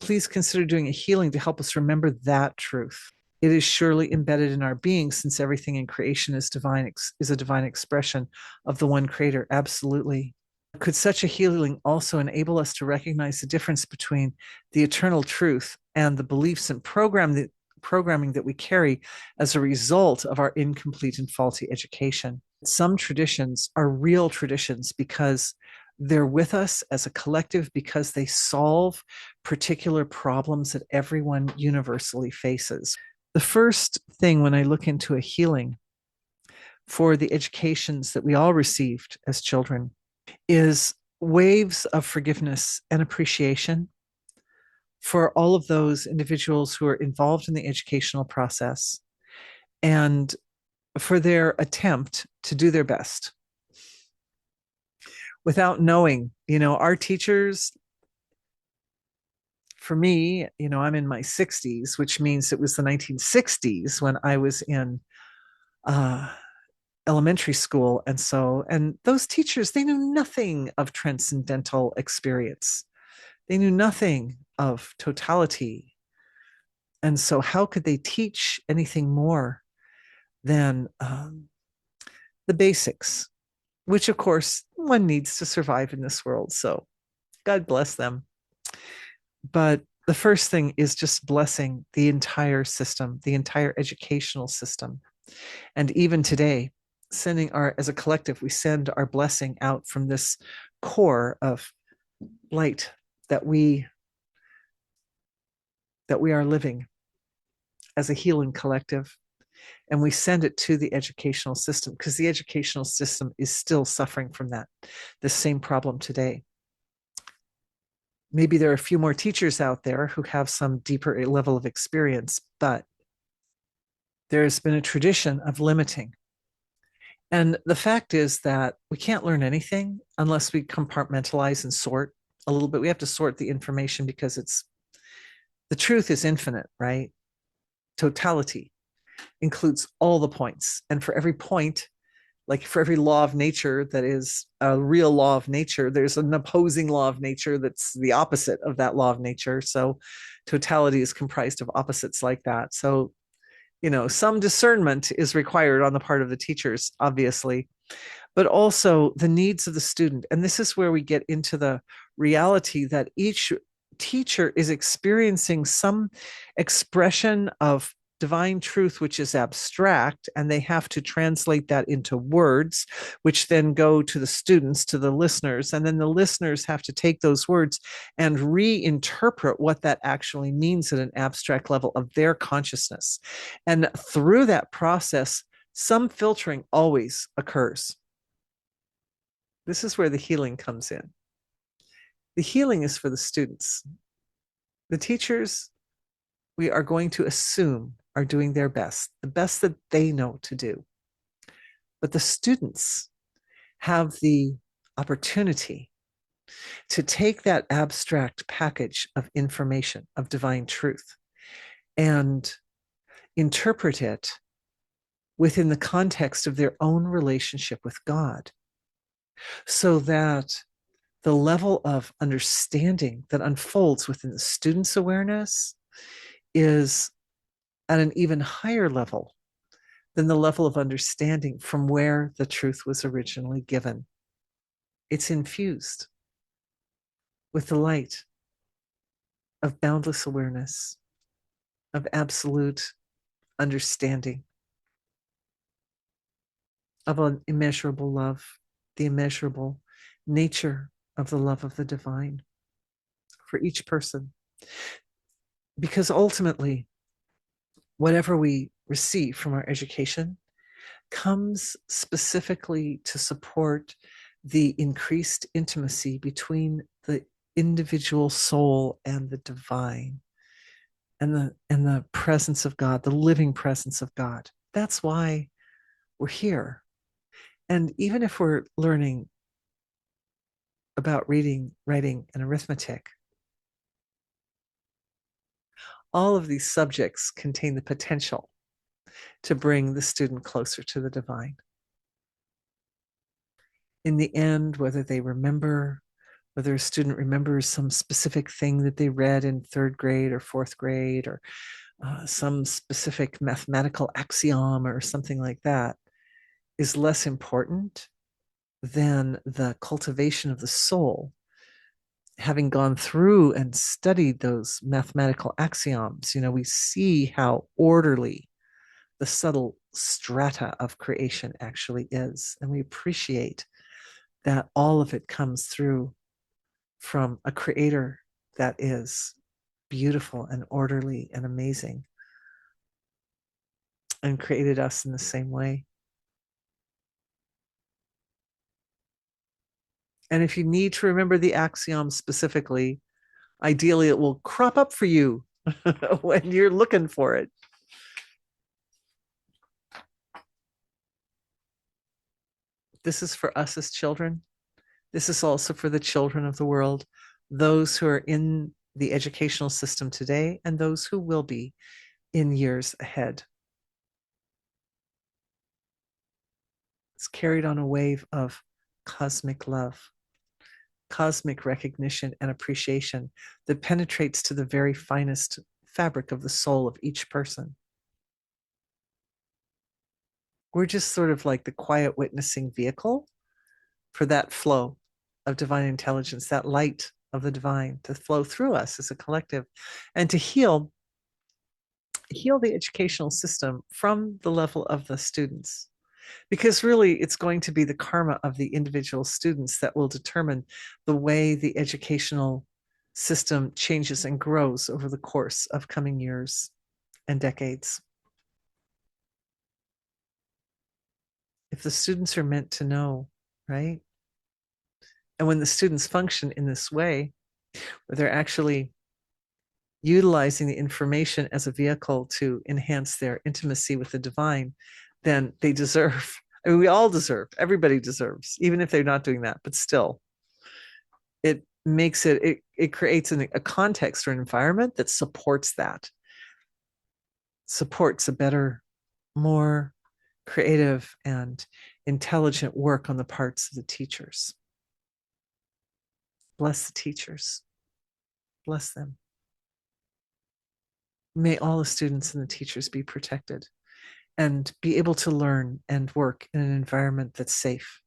please consider doing a healing to help us remember that truth. It is surely embedded in our being, since everything in creation is divine, is a divine expression of the one creator. Absolutely. Could such a healing also enable us to recognize the difference between the eternal truth and the beliefs and programming that we carry as a result of our incomplete and faulty education? Some traditions are real traditions because they're with us as a collective, because they solve particular problems that everyone universally faces. The first thing when I look into a healing for the educations that we all received as children is waves of forgiveness and appreciation for all of those individuals who are involved in the educational process and for their attempt to do their best without knowing, our teachers, for me, I'm in my 60s, which means it was the 1960s when I was in elementary school. And those teachers, they knew nothing of transcendental experience. They knew nothing of totality. And so how could they teach anything more than the basics, which of course one needs to survive in this world. So God bless them. But the first thing is just blessing the entire system, the entire educational system. And even today, as a collective, we send our blessing out from this core of light that we are living as a healing collective. And we send it to the educational system because the educational system is still suffering from this same problem today. Maybe there are a few more teachers out there who have some deeper level of experience, but there's been a tradition of limiting. And the fact is that we can't learn anything unless we compartmentalize and sort a little bit. We have to sort the information because the truth is infinite, right? Totality includes all the points. And for every point, like for every law of nature that is a real law of nature, there's an opposing law of nature that's the opposite of that law of nature. So totality is comprised of opposites like that. So, some discernment is required on the part of the teachers, obviously, but also the needs of the student. And this is where we get into the reality that each teacher is experiencing some expression of divine truth, which is abstract, and they have to translate that into words, which then go to the students, to the listeners, and then the listeners have to take those words and reinterpret what that actually means at an abstract level of their consciousness. And through that process, some filtering always occurs. This is where the healing comes in. The healing is for the students. The teachers, we are going to assume, are doing their best, the best that they know to do. But the students have the opportunity to take that abstract package of information, of divine truth, and interpret it within the context of their own relationship with God, so that the level of understanding that unfolds within the student's awareness is at an even higher level than the level of understanding from where the truth was originally given. It's infused with the light of boundless awareness, of absolute understanding, of an immeasurable love, the immeasurable nature of the love of the divine for each person. Because ultimately, whatever we receive from our education comes specifically to support the increased intimacy between the individual soul and the divine, and the presence of God, the living presence of God. That's why we're here. And even if we're learning about reading, writing, and arithmetic, all of these subjects contain the potential to bring the student closer to the divine. In the end, whether they remember, whether a student remembers some specific thing that they read in third grade or fourth grade, or some specific mathematical axiom or something like that, is less important than the cultivation of the soul. Having gone through and studied those mathematical axioms, we see how orderly the subtle strata of creation actually is. And we appreciate that all of it comes through from a creator that is beautiful and orderly and amazing and created us in the same way. And if you need to remember the axiom specifically, ideally it will crop up for you when you're looking for it. This is for us as children. This is also for the children of the world, those who are in the educational system today and those who will be in years ahead. It's carried on a wave of cosmic love, cosmic recognition and appreciation that penetrates to the very finest fabric of the soul of each person. We're just sort of like the quiet witnessing vehicle for that flow of divine intelligence, that light of the divine to flow through us as a collective and to heal the educational system from the level of the students. Because really, it's going to be the karma of the individual students that will determine the way the educational system changes and grows over the course of coming years and decades. If the students are meant to know, right? And when the students function in this way, where they're actually utilizing the information as a vehicle to enhance their intimacy with the divine, then they deserve, I mean, we all deserve, everybody deserves, even if they're not doing that, but still, it makes it creates a context or an environment that supports that, supports a better, more creative and intelligent work on the parts of the teachers. Bless the teachers. Bless them. May all the students and the teachers be protected and be able to learn and work in an environment that's safe